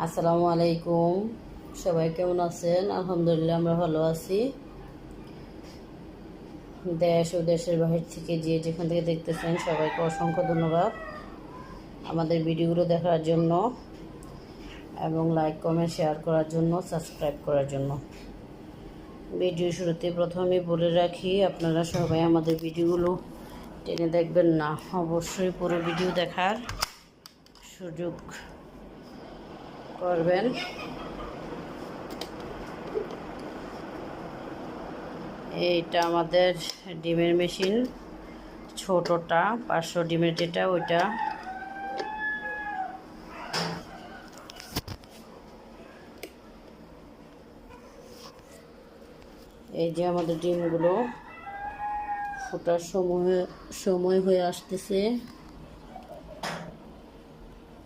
আসসালামু আলাইকুম। সবাই কেমন আছেন? আলহামদুলিল্লাহ আমরা ভালো আছি। দেশ ও দেশের বাহির থেকে যেখান থেকে দেখতেছেন সবাইকে অসংখ্য ধন্যবাদ আমাদের ভিডিওগুলো দেখার জন্য এবং লাইক কমেন্ট শেয়ার করার জন্য, সাবস্ক্রাইব করার জন্য। ভিডিও শুরুতে প্রথমেই বলে রাখি, আপনারা সবাই আমাদের ভিডিওগুলো টেনে দেখবেন না, অবশ্যই পুরো ভিডিও দেখার সুযোগ করবেন। এইটা আমাদের ডিমের মেশিন, ছোটটা 500 ডিমের যেটা ওইটা। এই যে আমাদের ডিমগুলো ফোটার সময় হয়ে আসতেছে।